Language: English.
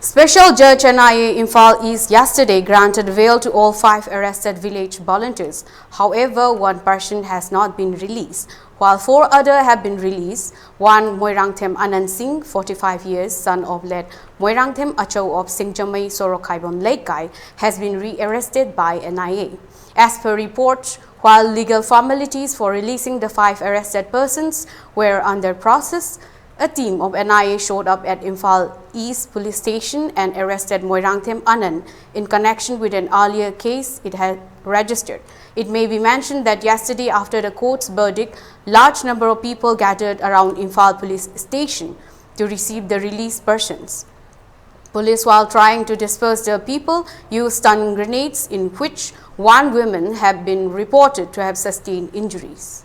Special Judge NIA Imphal East yesterday granted bail to all 5 arrested village volunteers. However, one person has not been released, while 4 others have been released. One Moirangthem Anand Singh, 45 years, son of late Moirangthem Achau of Singjamai Sorokhaibon Laikai, has been re-arrested by NIA. As per reports, while legal formalities for releasing the 5 arrested persons were under process, a team of NIA showed up at Imphal East Police Station and arrested Moirangthem Anand in connection with an earlier case it had registered. It may be mentioned that yesterday, after the court's verdict, large number of people gathered around Imphal Police Station to receive the released persons. Police, while trying to disperse the people, used stun grenades, in which one woman had been reported to have sustained injuries.